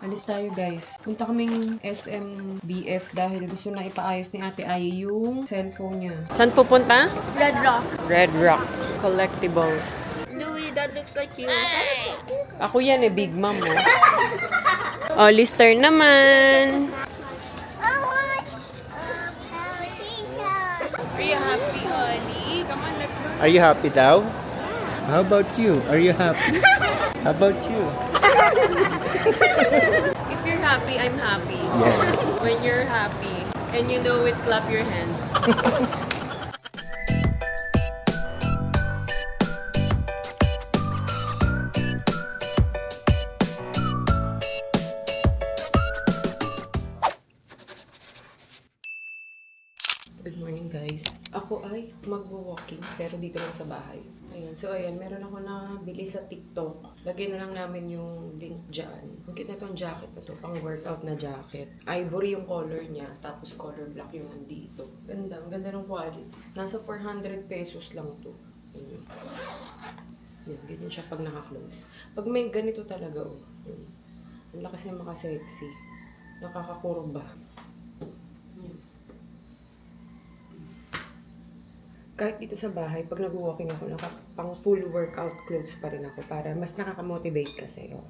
Alis tayo guys. Punta kaming SMBF dahil gusto na ipaayos ni Ate Ai yung cellphone niya. Saan pupunta? Red Rock. Red Rock Collectibles. Louis, that looks like you. Ako yan Big Mom. Oh, Lister naman. Are you happy, Holly? Come on, let's go. Are you happy daw? How about you? Are you happy? How about you? If you're happy, I'm happy. Yeah. When you're happy and you know it, clap your hands. Good morning guys. Ako ay magwo-walking pero dito lang sa bahay. Ayan. So ayan, meron ako na bili sa TikTok. Lagyan na lang namin yung link dyan. Ang cute na itong jacket na to, pang workout na jacket. Ivory yung color niya, tapos color black yung nandito. Ganda, ang ganda ng quality. Nasa 400 pesos lang to. Ayan. Yan, ganyan siya pag naka-close. Pag may ganito talaga, oh. Yan. Ang lakas niya maka-sexy. Nakakakurba. Kahit dito sa bahay, pag nag-walking ako, pang full workout clothes pa rin ako para mas nakaka-motivate kasi. Oh.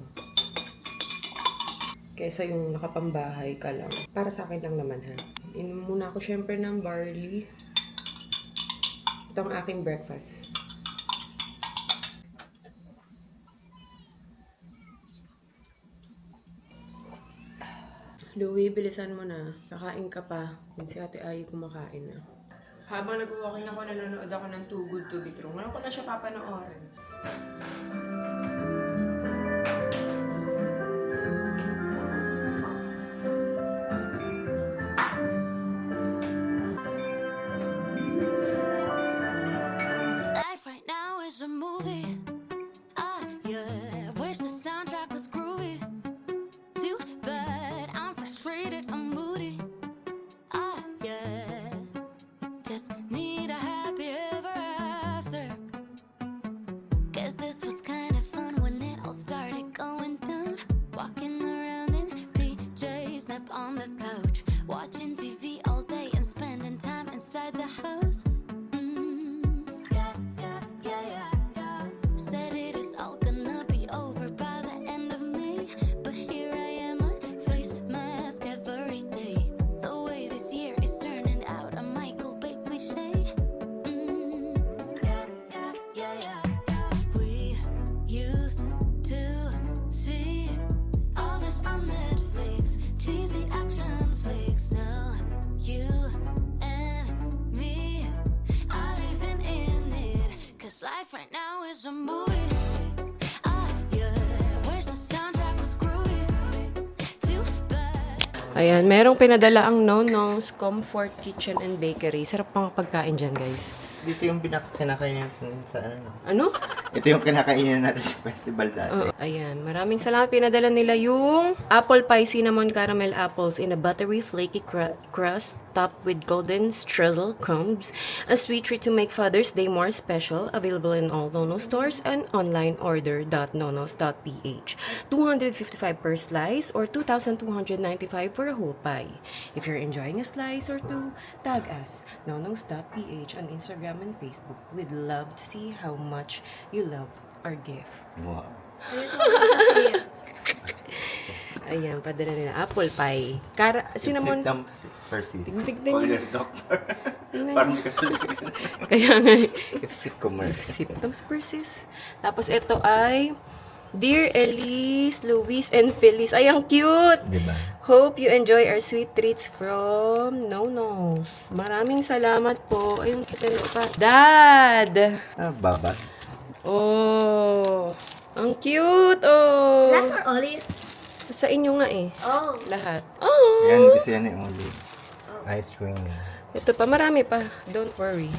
Kesa yung nakapambahay ka lang. Para sa akin lang naman ha. Inom muna ako syempre ng barley. Ito ang aking breakfast. Louie, bilisan mo na. Kakain ka pa. Yung si Ate Ai kumakain na. Habang nag-walking ako, nanonood ako ng Too Good To Be True. Ngayon ko na siya papanoorin. Life right now is a movie. Yeah. Wish the soundtrack was groovy. Too bad I'm frustrated, I'm moody. Yeah. Just need a happy ever after. 'Cause this was kind of fun when it all started going down. Walking around in PJs, nap on the couch, watching TV all day and spending time inside the house. Said it is all gonna be over by the end of May, but here I am, a face mask every day. The way this year is turning out, a Michael Bay cliche. We used to see all this on Netflix, cheesy action flicks. Now you and me are living in it, 'cause life right now is a movie. Ayan, merong pinadala ang Nono's Comfort Kitchen and Bakery. Sarap pang pagkain dyan, guys. Dito yung kinakainin natin sa ano. Ano? Ito yung kinakainin natin sa festival dati. Ayan, maraming salamat. Pinadala nila yung apple pie cinnamon caramel apples in a buttery flaky crust topped with golden streusel crumbs. A sweet treat to make Father's Day more special. Available in all Nono stores and online order.nonos.ph. 255 per slice or 2,295 for a whole pie. If you're enjoying a slice or two, tag us nonos.ph on Instagram and Facebook. We'd love to see how much you love our gift. Wow. I just wanted to see it. Ayan, padala nila. Apple pie. Cinnamon. Symptoms persist. Tignan Call niyo. your doctor. Parang may kasalukuyan. Kaya nga, If commercial. symptoms persist. Tapos ito ay Dear Elise, Luis, and Phyllis. Ay, ang cute! Diba? Hope you enjoy our sweet treats from Nonos. Maraming salamat po. Ayun, kita nyo pa. Dad! Baba. Oh, ang cute! Oh! Is that for Ollie? Sa inyo nga eh. Oh. Lahat. Oh! Yan, gusto yan ni Oli. Ice cream. Ito pa, marami pa. Don't worry.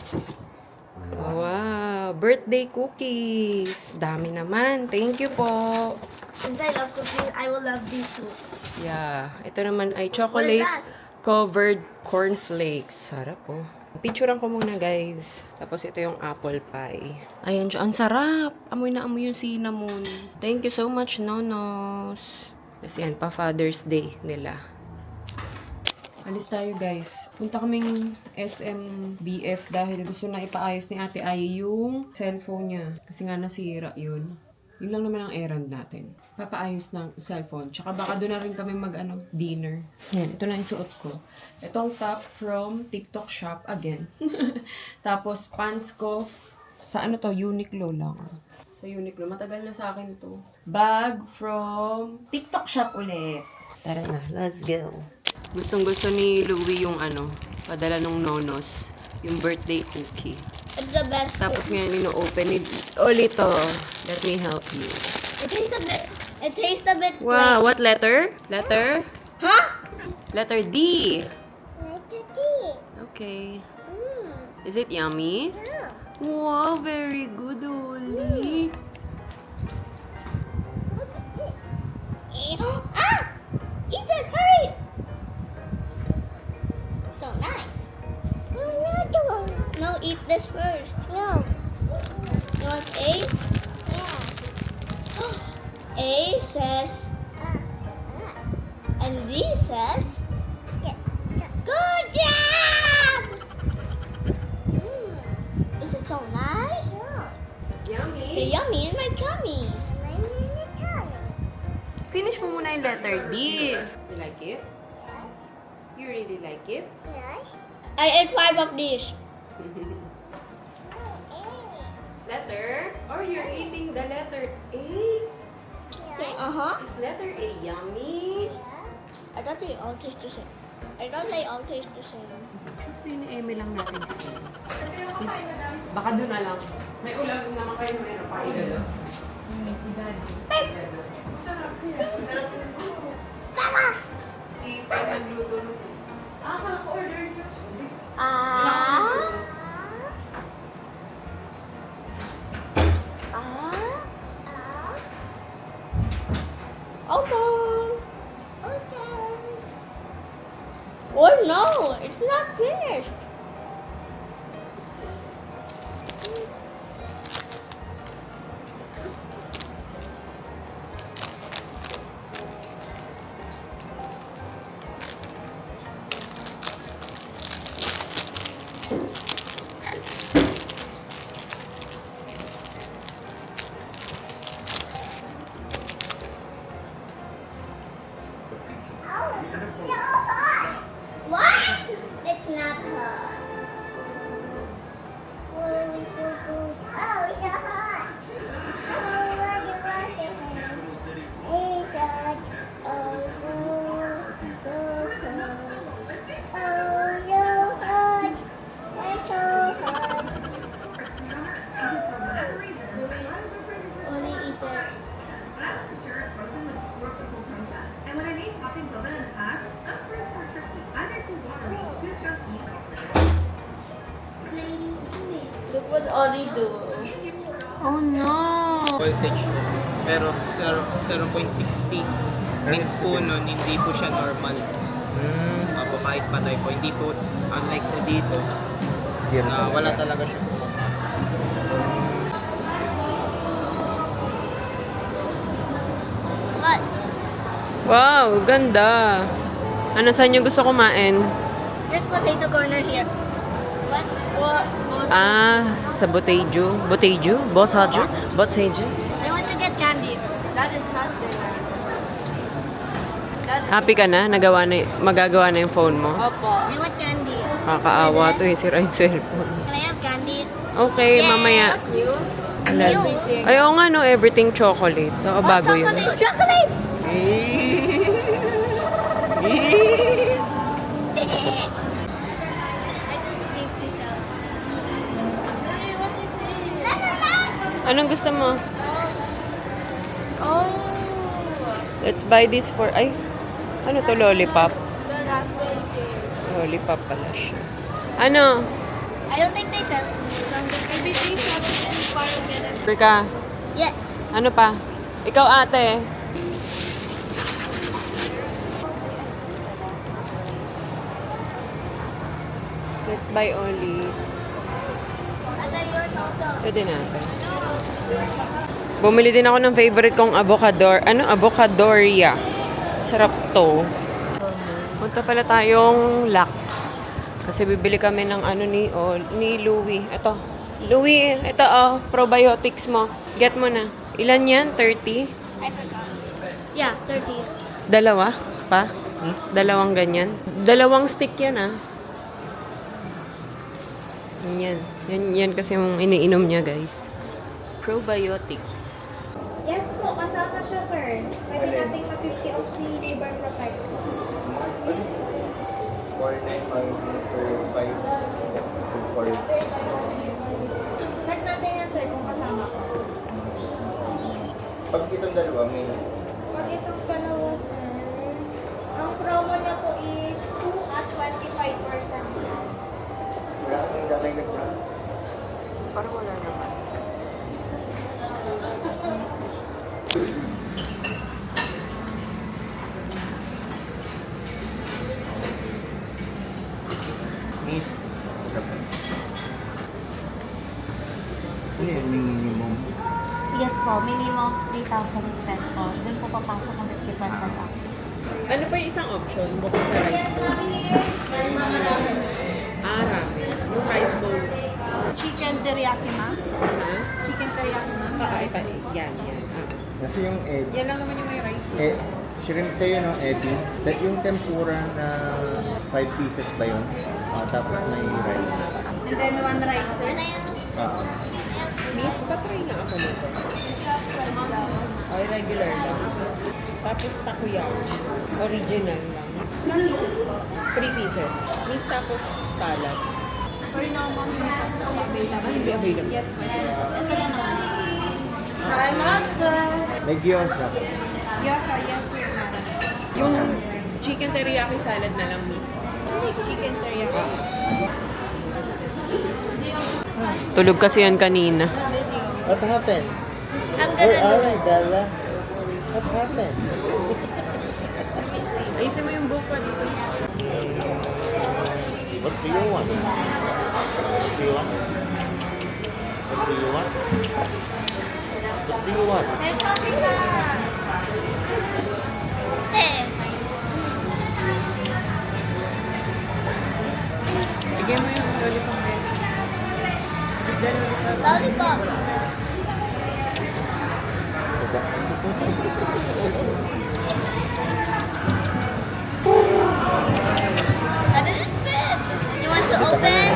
Wow! Birthday cookies. Dami naman. Thank you po. Since I love cookies, I will love these too. Yeah. Ito naman ay What is chocolate that? covered cornflakes. Sarap po. Picturean ko muna, guys. Tapos ito yung apple pie. Ayan siya. Ang sarap. Amoy na amoy yung cinnamon. Thank you so much, Nonos. Kasi yan, pa Father's Day nila. Alis tayo guys. Punta kaming SMBF dahil gusto na ipaayos ni Ate Ai yung cellphone niya. Kasi nga nasira yun. Yun lang naman ang errand natin. Papaayos ng cellphone. Tsaka baka doon na rin kami dinner. Yan, ito na yung suot ko. Itong top from TikTok shop again. Tapos pants ko sa Uniqlo lang. Sa Uniqlo. Matagal na sa akin to. Bag from TikTok shop ulit. Tara na, let's go. Gustong-gusto ni Louie yung padala nung nonos. Yung birthday cookie. It's the best. Tapos ngayon ino-open ni Olito. Let me help you. It tastes a bit. Wow, what letter? Letter? Huh? Letter D. Letter D. Okay. Is it yummy? Wow, very good, Oli. Look at this. Ah! Eat it! Hurry! So nice. No, another one. No, eat this first. No. You want A? Yeah. A says. And D says. Good job! Is it so nice? Yummy. They're yummy in my tummy. Finish mo muna yung letter D. You like it? Yes. You really like it? Yes. I ate 5 of these. Letter? Or you're eating the letter A? Uh-huh. Is letter A yummy? I thought they all taste the same. I thought they all taste the same. Pini-eme lang natin. Baka doon na lang. May ulam naman kayo meron pa. Igalo. Masarap kaya. Masarap kaya. Tama! Si Pai nagluto. Kaka-order niyo. Ah. Okay. Okay. Oh no, it's not finished. What? It's not hot. Oh, it's so good. Oh, it's so hot. Oh, what do you want your hands? It's hot. Oh, so cold. Oh, so hot. It's so hot. Only eat it. Look what Ollie do. Oh no! Voltage po. Pero 0.60. Means po nun, hindi po siya normal. Opo, kahit patay po. Hindi po, unlike po dito, na wala talaga siya po. What? Wow, ganda. Ano saan niyo gusto kumain? This potato corner here. What? Sa Botejo. Botejo? Botejo? Botejo? I want to get candy. That is not there. That is Happy ka na? Magagawa na yung phone mo? Opo. I want candy. Kakaawa to eh, sira yung cellphone. Can I have candy? Okay, mamaya. You? Alala. Ay, oo nga no, everything chocolate. Oo, bago yun. Chocolate! I don't think this out. Hey, what is it? Anong gusto mo? Oh. Let's buy this for... Ay, ano to, lollipop? The raspberry cake. Lollipop pala siya. Ano? I don't think they sell something. Maybe they sell it in Parliament. Rika, Yes. ano pa? Ikaw ate. Let's buy Ollie's. Ata yours also. Pwede natin. Bumili din ako ng favorite kong avocador. Ano? Avocadoria. Sarap to. Punta pala tayong lock. Kasi bibili kami ng ano ni Louie. Ito. Louie, ito probiotics mo. Get mo na. Ilan yan? 30? Yeah, 30. Dalawa? Pa? Dalawang ganyan? Dalawang stick yan Yan. Yan kasi yung iniinom niya, guys. Probiotics. Yes po, kasama siya, sir. Pwede nating ma-50 off si Liver Protect. 495 Check natin yan, sir, kung kasama ko. Pag itong dalawa, may Pag itong dalawa, sir, ang promo niya po is 2 at 25%. wala kasing dadagdag na. Parang wala naman. Miss. Ano yung minimum? Yes po, minimum 3,000 spend po. Doon po papasok ang 50% off. Ano pa yung isang option bukod sa rice bowl? Ramen. Yung rice bowl. Chicken teriyaki ma? Ha? Chicken teriyaki ma? Yan. Kasi yung egg, Yan lang naman yung may rice bowl. shrimp sa'yo, no, Ebi? Yung tempura na 5 pieces ba yun? Tapos may rice. And then one rice, sir. Ah, Miss, patry na ako nito. Ay, regular lang. Tapos takoyaki. Original lang. Ilang pieces po? 3 pieces. Miss, tapos salad. For now, ma'am, hindi po available. Hindi available. Yes po. Ito na naman. may gyoza. Gyoza, yes sir, madam. Yung chicken teriyaki salad na lang, Miss. Chicken teriyaki. Tulog kasi yan kanina. What happened? I'm Where gonna are do you, it. Bella? What happened? Ayusin mo yung book pa dito. What do you want? What do you want? What do you want? What do you want? May coffee na! Hey! Bigyan mo yung lollipop. Lollipop! How did it fit? You want to open?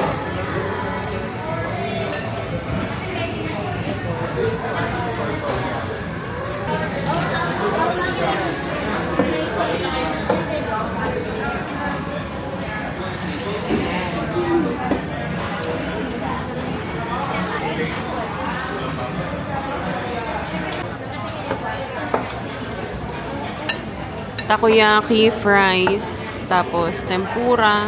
Takoyaki, fries, tapos tempura.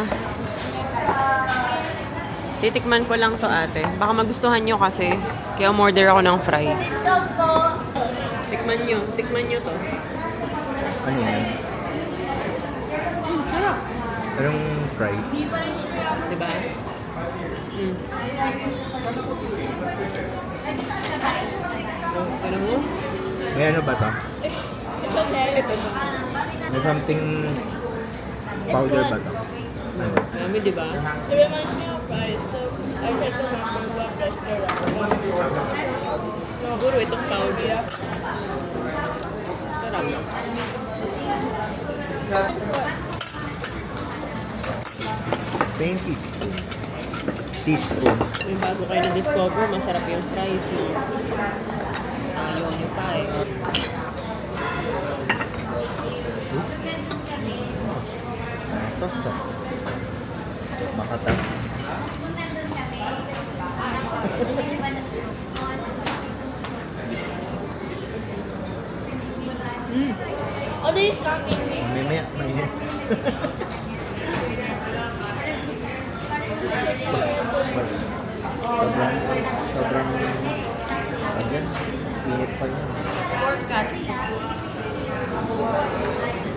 Titikman ko lang to, ate. Baka magustuhan nyo kasi. Kaya umorder ako ng fries. Tikman nyo to. Ano yan? Anong fries? Diba? Ano mo? May ano ba to? Ito. May something powder ba to? Ano? Dami, diba? It reminds me of fries, so I tried to remember what restaurant. Siguro itong powder. Sarap. 20 spoon. Teaspoon. Yung bago kayo na-discover, masarap yung fries. No? Ayaw nyo pa eh. Sauce. Makatas. All these talking me. Mamaya, mainit. sobrang, again, init pa niya. Pork cuts.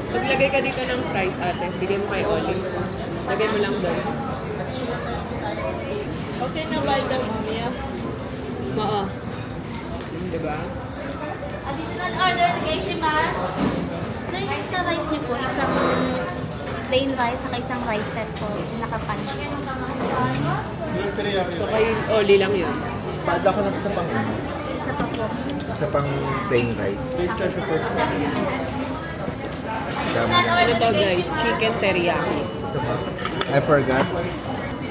Maglagay ka dito ng fries, ate. Bigay mo kay Olive. Lagay mo lang doon. Okay na ba ito, Mia? Oo. Diba? Additional order, nagay-shimasu. Rice sa rice niyo po, isang plain rice at isang rice set po, nakapunch. Yung teriyaki. So, kayo, oli lang yun. Pada ko lang isa pang Isa pa po. Isa pang plain rice. Plain rice po. Ano to guys? Chicken teriyaki. Isa pa. I forgot.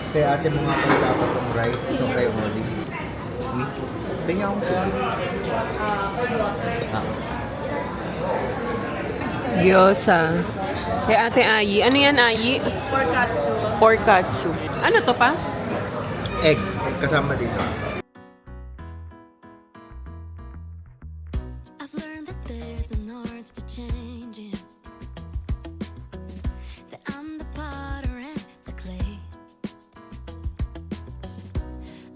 Kaya ate mo nga pala dapat ang rice. Ito kay Oli. Miss. Tingnan akong tubig. Gyoza. Kay Ate Ayi. Ano yan, Ayi? Pork katsu. Pork katsu. Ano to pa? Egg. Kasama dito. I've learned that there's an art to changing. That I'm the potter and the clay.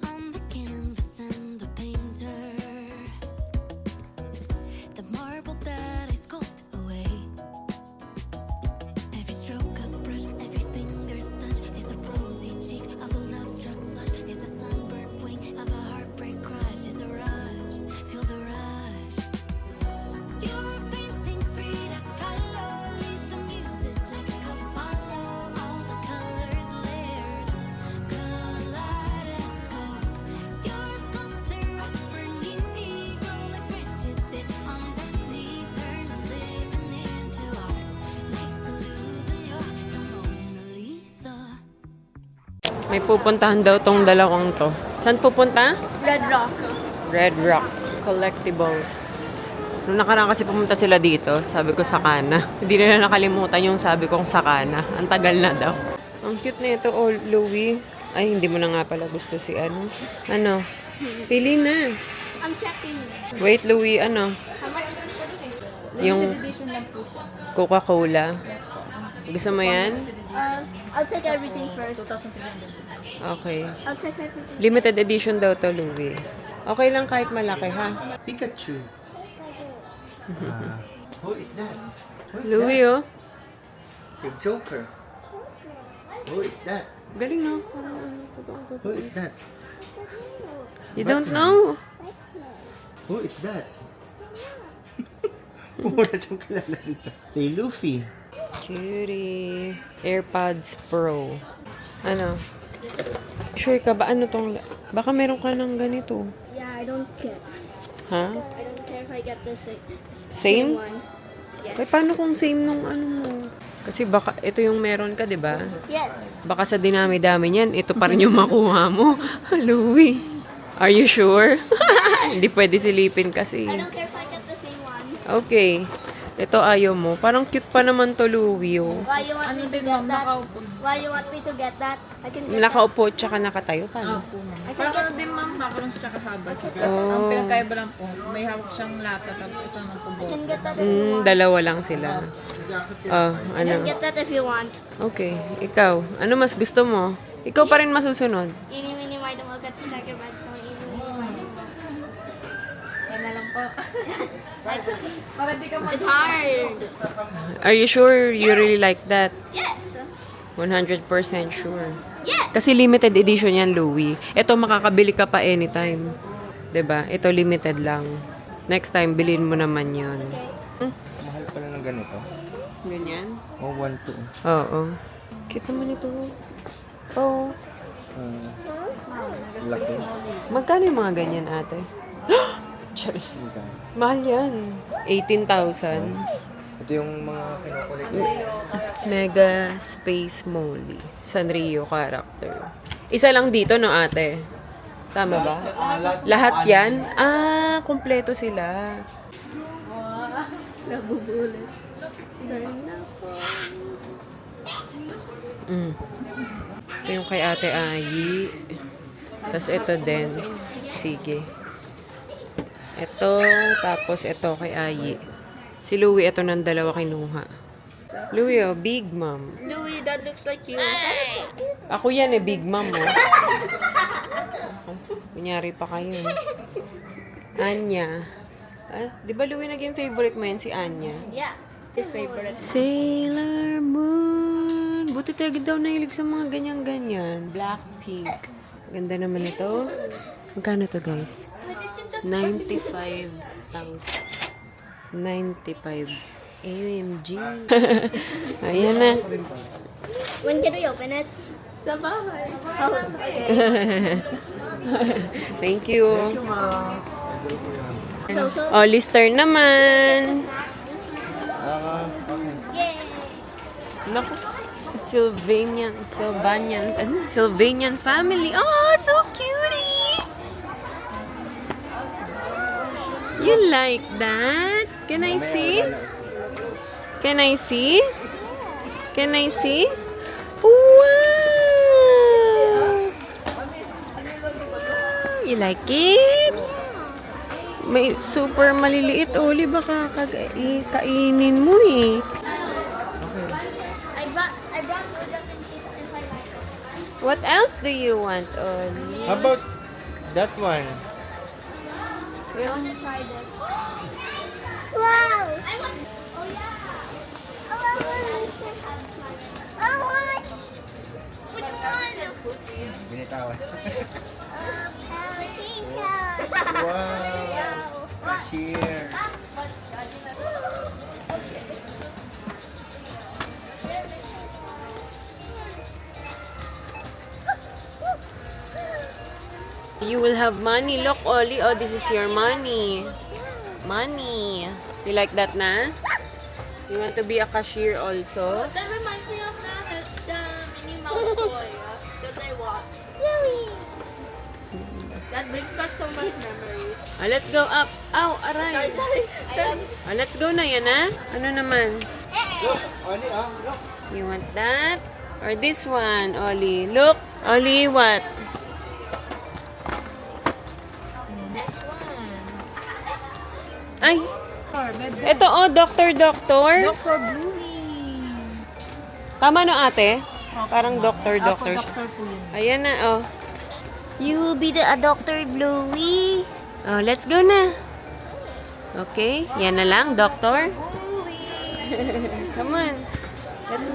I'm the canvas and the painter. The marble that I sculpt away. Every stroke of a brush, every finger's touch is a rosy cheek of a love-struck flush. Is a sunburned wing of a heartbreak crush. Is a rush, feel the rush. You're a painting Frida Kahlo. Lead the muses like a Apollo. All the colors layered on kaleidoscope. You're a sculpture of Bernini. Grow like branches that on Daphne. Turn and living into art. Life's the Louvre and you're the Mona Lisa. May pupuntahan daw tong dalawang to. Saan pupunta? Red Rock. Red Rock Collectibles. Nung nakaraan kasi pumunta sila dito, sabi ko Sakana. Hindi nila nakalimutan yung sabi kong Sakana. Ang tagal na daw. Ang cute na ito, oh, Louie. Ay, hindi mo na nga pala gusto si ano. Ano? Pili na. I'm checking. Wait, Louie, ano? How much is it? Yung Edition lang po siya. Coca-Cola. Gusto mo yan? I'll check everything first. Okay. I'll check everything. Limited edition daw to, Louie. Okay lang kahit malaki, ha? Pikachu. Who is that? Who is Louie, oh. Si Joker. Who is that? Galing, no? Who is that? You don't know? Who is that? Muna siyang kilala dito. Si Luffy. Cutie. AirPods Pro. Ano? Sure ka ba? Ano tong... Baka meron ka ng ganito. Yeah, I don't care. Ha? I don't care if I get this Same? one. Yes. Ay, paano kung same nung ano mo? Kasi baka ito yung meron ka, di ba? Yes. Baka sa dinami-dami niyan, ito pa rin yung makuha mo. Louie. Are you sure? Hindi pwede silipin kasi. I don't care if I get the same one. Okay. Ito ayaw mo. Parang cute pa naman to, Louie. Oh. Why you want me to get that? Why you want me to get that? I can get Nakaupo tsaka nakatayo pa. No? I can Parang get ano din ma'am, macarons tsaka habas. Tapos Oh. ang pinagkaiba lang po, may hawak siyang lata, tapos ito naman po I bowl. can get that if you want. Dalawa lang sila. Oh, I ano? can get that if you want. Okay. Ikaw, ano mas gusto mo? Ikaw pa rin masusunod. Eeny, meeny, miny, moe, got to take your bags. Eeny, meeny, miny, moe. Yan na lang po. Para di ka It's hard. Are you sure you really like that? Yes. 100% sure. Yes. Kasi limited edition yan, Louie. Ito makakabili ka pa anytime. 'Di ba? Ito limited lang. Next time, bilhin mo naman yon. Mahal pala ng ganito. Ganyan? Oh, 1-2. Oo. Cute naman ito. Oo. Laki. Magkano yung mga ganyan, ate? Charis. Mahal yan. 18,000. Ito yung mga kinukulit. Mega Space Molly. Sanrio character. Isa lang dito, no, ate? Tama ba? Lahat yan? Ah, kompleto sila. Nabubulit. Mm. Ito yung kay Ate Ayi. Tapos ito din. Sige. Ito, tapos ito kay Ayi. Si Louie, ito ng dalawa kinuha. Louie, oh, Big Mom. Louie, that looks like you. Ako yan eh, Big Mom, oh. Kunyari pa kayo. Anya. Ah, di ba Louie naging favorite mo yan si Anya? Yeah. The favorite. Sailor Moon. Buti tayo daw nahilig sa mga ganyan-ganyan. Blackpink. Ganda naman ito. Magkano to, guys? 95,000. 95. AMG. Ayan na. When can we open it? Sa bahay. Thank you. So. Oh, lister naman. Yay! Naku. Sylvanian family. Oh, so cutie. You like that? Can I see? Can I see? Can I see? Wow! You like it? May super maliliit, Oli. Baka kainin mo eh. I brought noodles in case if I like it. What else do you want, Oli? How about that one? I want to try this. Wow! I want. Oh yeah. I want. Which one? Binitawan. T-shirt. Wow! Cheer! You will have money. Look, Oli. Oh, this is your money. Money. You like that na? You want to be a cashier also? That reminds me of the Minnie Mouse toy that I watched. Really? That brings back so much memories. Let's go up. Ow, Sorry, aray. sorry. Let's go na yan, ha? Ano naman? Look! Oli, look! You want that? Or this one, Oli? Look, Oli, what? This one. Ay, Or, bebe. ito oh, Doctor. Dr. Bluey. Tama no, ate? Parang Doctor. Dr. po yun. Ayan na, oh. You will be the Dr. Bluey. Oh, let's go na. Okay, yan na lang, Doctor. Come on. Let's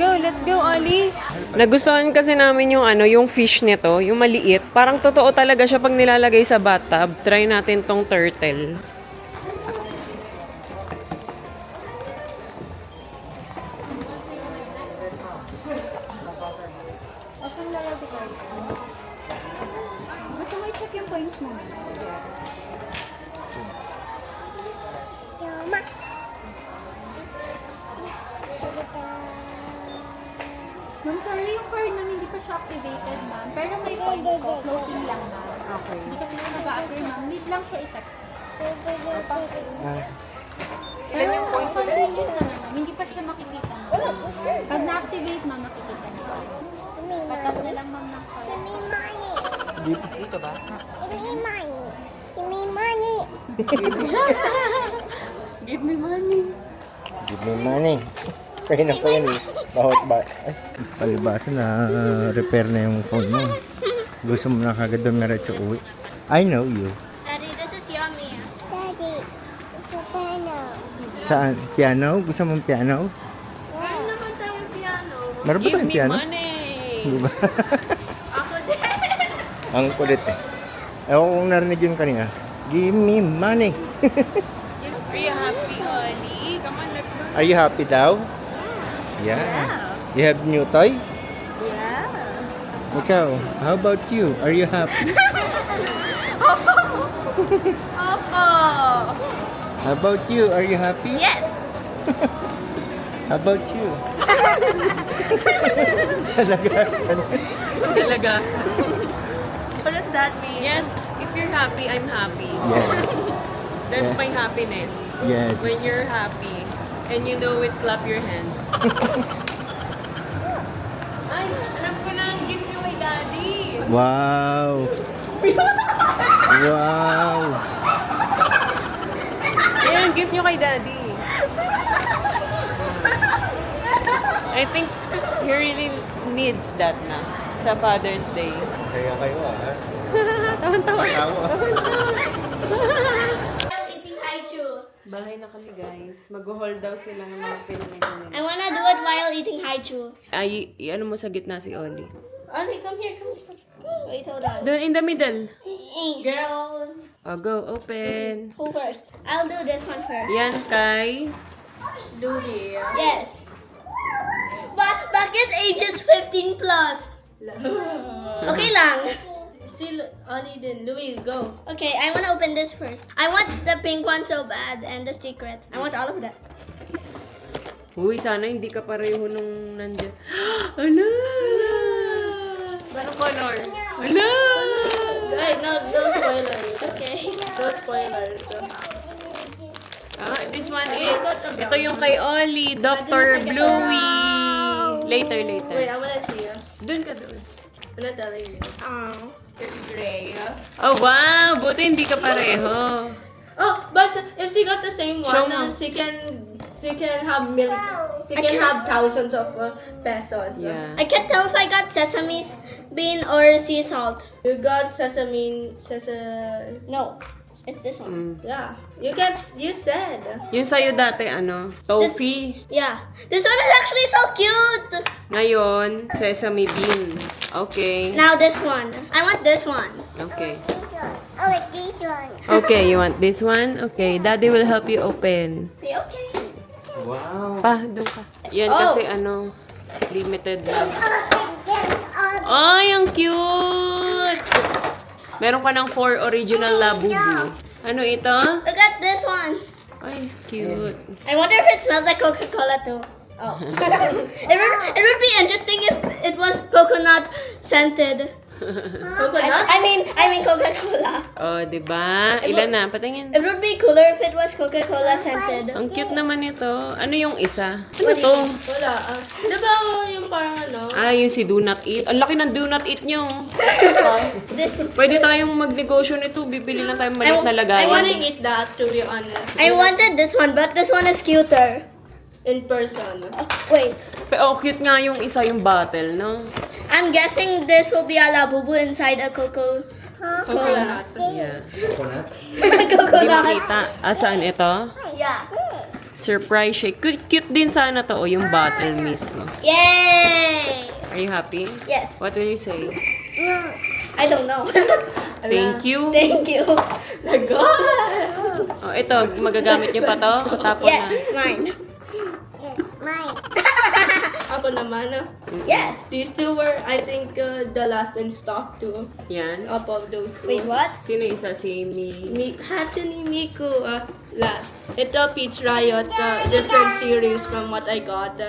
go, Oli. Nagustuhan kasi namin yung yung fish nito, yung maliit. Parang totoo talaga siya pag nilalagay sa bathtub. Try natin tong turtle. Open loyalty card. Gusto mo i-check yung points mo? Sige. Yama. Ma'am, sorry, yung card namin hindi pa siya activated, ma'am. Pero may points ko, floating lang, ma'am. Okay. Hindi kasi nag-a-appear, ma'am. Need lang siya i-text. Pero continuous naman, ma'am. Hindi pa siya makikita, ma'am. Pag na-activate, ma'am, makikita niyo. Patas na lang, ma'am, ng card. Give me money. Dito ba? Give me money. Give me money. Give me money. Give me money. Pray na po yan eh. Bawat ba? Ay, palibasa na repair na yung phone mo. Gusto mo na kagad dumiretso uwi. I know you. Daddy, this is yummy. Daddy, it's a piano. Saan? Piano? Gusto mong piano? Meron naman tayong piano. Meron ba Give tayong me piano? money. Di ba? Ako din. Ang kulit eh. Ewan ko kung narinig yun kanina. Give me money. Are you happy, Oli? Come on, let's go. Are you happy daw? Yeah. You have new toy? Yeah. Ikaw, how about you? Are you happy? Opo. How about you? Are you happy? Yes. How about you? Talagasan. Dalagasan. What does that mean? Yes, if you're happy, I'm happy. Yeah. That's Yeah. my happiness. Yes. When you're happy and you know it, clap your hands. Ay, alam ko na ang gift niyo kay Daddy. Wow. Wow. Ayan, gift niyo kay Daddy. I think he really needs that na sa Father's Day. Kaya kayo ha? Tawan-tawa. Eating haichu. Bahay na kami, guys. Mag-hold daw sila ng mga pinamili I nila. wanna do it while eating haichu. Ay, ano mo sa gitna si Oli? Annie, come here, come here. Wait, hold on. Doon in the middle. Girl. Oh, go, open. Who first? I'll do this one first. Yan kay Louie. Yes. Bakit ages 15 plus? Okay lang. Si Ollie din. Louie, go. Okay, I want to open this first. I want the pink one so bad and the secret. I want all of that. Uy, sana hindi ka pareho nung nandiyan. Ala! Anong color? Ala! Hey, no spoilers. Okay. No spoilers. Ah, this one is. Ito yung kay Ollie, Dr. Bluey. Later. Wait, I wanna see you. Doon ka doon. I'm not telling you. Oh. It's gray. Oh, wow! Buti hindi ka pareho. Oh, but if she got the same Show one, mo. she can have She can have thousands of pesos. Yeah. I can't tell if I got sesame bean or sea salt. You got sesame. No, it's this one. Yeah. You said. Yung sa'yo dati, ano? Toffee. Yeah. This one is actually so cute. Ngayon, sesame bean. Okay. Now this one. I want this one. Okay. This one. Oh, wait, this one. Okay, you want this one? Okay, Daddy will help you open. Okay. Wow. Pa, doon ka. Yan Oh. kasi ano, limited lang. Ay, ang cute! Meron ka ng 4 original Labubu. Ano ito? Look at this one. Ay, cute. I wonder if it smells like Coca-Cola too. Oh. it would be interesting if it was coconut scented. Coconut? I mean Coca-Cola. Oh, di ba? Ilan na? Patingin. It would be cooler if it was Coca-Cola scented. Ang cute naman ito. Ano yung isa? Ano What do to? Wala. Diba yung parang ano? Ah, yung si Do Not Eat. Ang laki ng Do Not Eat nyo. This Pwede tayong magnegosyo nito. Bibili lang tayong maliit na I lagayan. wanna eat that, to be honest. I wanted this one, but this one is cuter. In person. Wait. Pero cute nga yung isa, yung bottle, no? I'm guessing this will be a Labubu inside a Coca-Cola. Coconut. Yeah. Coconut. Hindi Coconut. makita. Saan ito? Yeah. Surprise shake. Cute din sana to. O, yung bottle mismo. Yay! Are you happy? Yes. What will you say? I don't know. Thank you. Thank you. Oh, ito, magagamit niyo pa to? O tapos Yes, na? mine. Mine. Ako naman. Yes. These two were, I think, the last in stock too. Yan. Up of those two. Wait, what? Sino isa? Si Mi... Hatsune Miku last. Ito, Peach Riot, different series from what I got.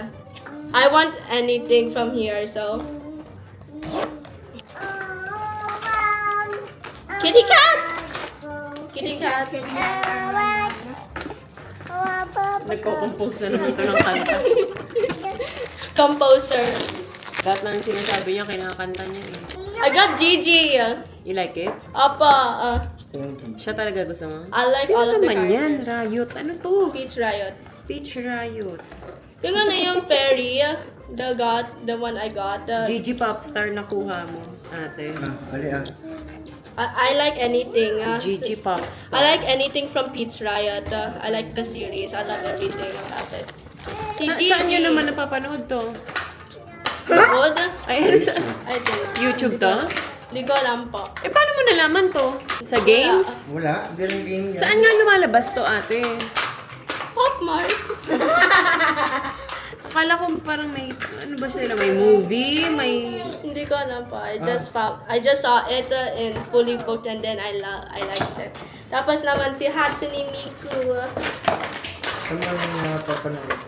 I want anything from here, so. Kitty cat! Kitty cat. Nagko-compose na naman ito ng kanta. Composer. Lahat ng sinasabi niya, kinakanta niya eh. I got Gigi. You like it? Apa, Siya talaga gusto mo? I like Sino all of the naman yan? characters. Riot. Ano to? Peach Riot. Peach Riot. Yung ano yung fairy, the one I got. Gigi Popstar nakuha mo, ate. Ali ah. I like anything. Gigi Popstar. I like anything from Peach Riot. I like the series. I love everything about it. Si Gigi. Saan nyo naman napapanood to? Good? Ay, ano sa... I think. YouTube to? Di ko alam po. Eh, paano mo nalaman to? Sa games? Wala. Hindi rin game yan. Saan nga lumalabas to, ate? Popmart. Akala ko parang may... Ano ba sila? May movie? May... Hindi ko alam po. I just saw it in fully booked and then I liked it. Tapos naman si Hatsune Miku. Saan mo napapanood?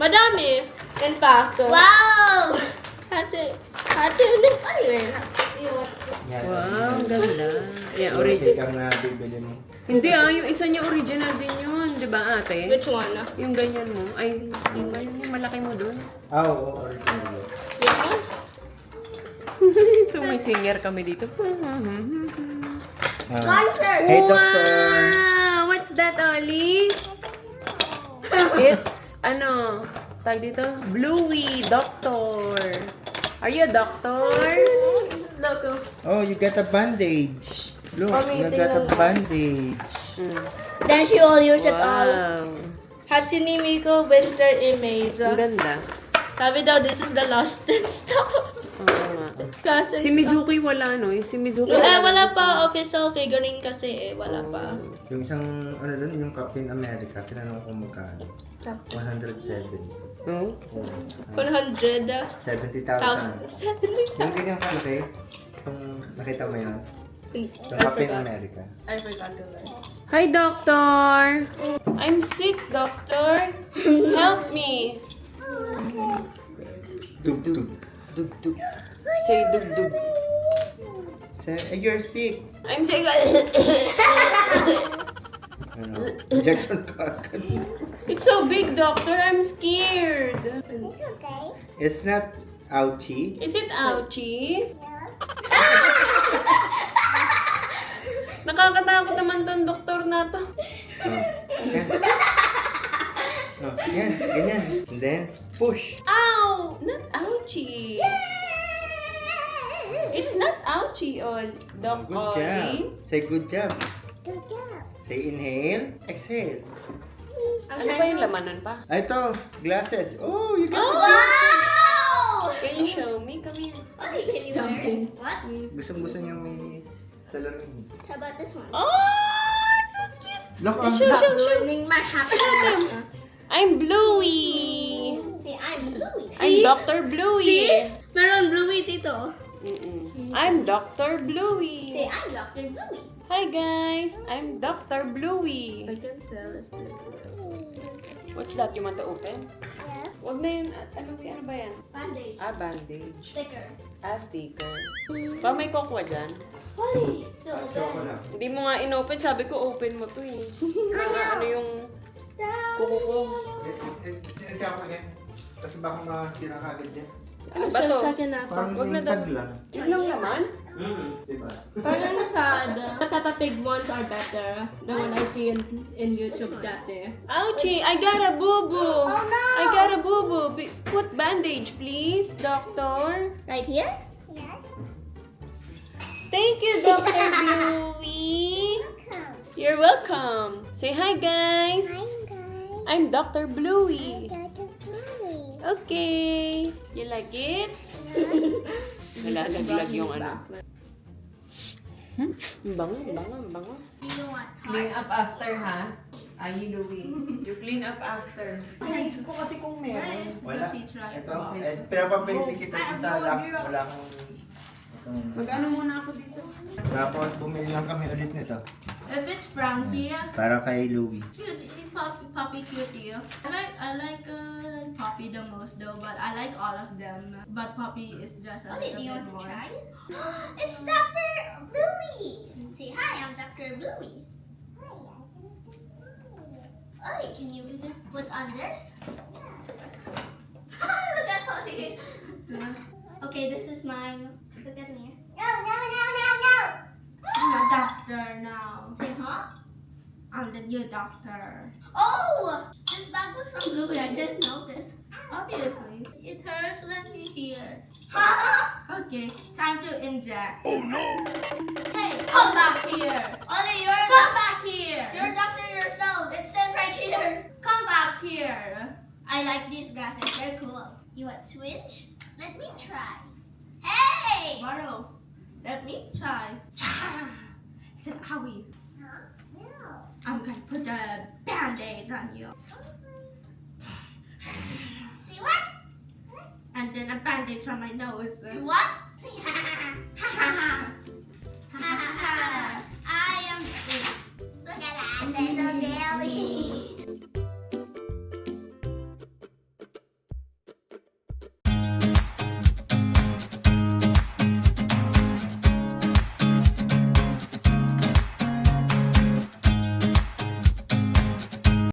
Madami. In fact. Wow! Hatsune. Anyway. Yan. Wow, ang ganda. Yeah, Fake ang nabibili mo. Hindi yung isa niya original din yun. Di ba, ate? Which one? Yung ganyan mo. Ay, yung malaki mo dun. Ah, oo. Original. Which one? Ito, may singer kami dito. Concert! Hey, doctor. Wow! What's that, Ollie? It's, tag dito? Bluey, doctor. Are you a doctor? Look. Oh, you got a bandage. Look, you got a bandage. Then she will use it all. Wow. Hatsune Miku Winter Image. Ang ganda. Sabi daw, this is the last stop. Oo nga. Last Si Mizuki wala, no? Si Mizuki wala pa official figurine kasi Wala pa. Yung isang, ano doon, yung Captain America, tinanong ko magkano. 170. No? Oo. 100,000. 70,000. 70,000. Yung ganyan kalaki, kung nakita mo yun, yung I Captain forgot. America. I forgot to learn. Hi, doctor! I'm sick, doctor! Help me! Dug, dug. Dug-dug. Say dug-dug. Say, you're sick. I'm sick. Ano, injection ka agad. It's so big, doctor. I'm scared. It's okay. It's not ouchie. Is it ouchie? Yeah. Nakakatakot naman tong doktor na to. Oh, yan. Oh, yan, ganyan. And then, push. Ow! Not ouchie. It's not ouchie, Doc Good Ollie. job. Say good job. Good job. Say inhale, exhale. Ano ba yung lamanan pa? Ah, ito, glasses. Oh, you got Wow! Can you show me? Come here. Can you wear it? What? Gusto niya may salamin. How about this one? Oh, so cute. Look, Stop ruining my happiness. I'm Bluey. See, I'm Bluey. I'm Dr. Bluey. Meron Bluey dito. I'm Dr. Bluey. See, I'm Dr. Bluey. Hi guys, I'm Dr. Bluey. I can tell if this What's that? You want to open? Yeah. Wag na yun. Ano ba yan? Bandage. Ah, bandage. Sticker. Ah, sticker. Pa, may kokwa dyan. Holy. So, Show ko na. Hindi mo nga inopen. Sabi ko, open mo to eh. Ano yung kuko ko? Sinadya ko yan. Kasi baka masira ka agad yan. Ano ba to? Sa akin na. Parang Wag na yung daw. tag lang. Yun lang naman? Diba? Parang sad. The Peppa Pig ones are better. The one I see in YouTube dati. Ouchie! I got a boo-boo! Oh, no! I got a boo-boo! Put bandage, please, doctor. right here? Yes. Thank you, Dr. Bluey. Come. You're welcome. Say hi, guys. Hi, guys. I'm Dr. Bluey. Dr. Bluey. Okay. You like it? Nalalaglag yung ano. Ang bango, ang bango, ang bango. You want Clean up after, ha? Ay, Louie. You clean up after. Naisip ko kasi kung meron. Wala. Ito, pinapapili kita sa lock. Wala akong... Mag-ano muna ako dito. Tapos, bumili lang kami ulit nito. If it's Frankie, Para kay Louie. cute. Poppy cutie. I like Poppy the most though, but I like all of them. But Poppy is just a Okay, little do you bit want to more. try it? It's Dr. Bluey. Say hi, I'm Dr. Bluey. Hi, oh, can you just put on this? Look at Holly. Okay, this is mine. Look at me. No, no, no, no, no. I'm a doctor now. Say huh? I'm the new doctor. Oh, this bag was from Bluey. I didn't notice. Obviously. It hurts. Let me hear. Okay, time to inject. Oh no! Hey, come back here! Ollie, you're Come back here! You're a doctor yourself. It says right here. Come back here! I like these glasses. They're cool. You want switch? Let me try. Hey! Borrow. Let me try. It's an owie. Huh? No. I'm gonna put a band-aid on you. See what? And then a band-aid on my nose. See what?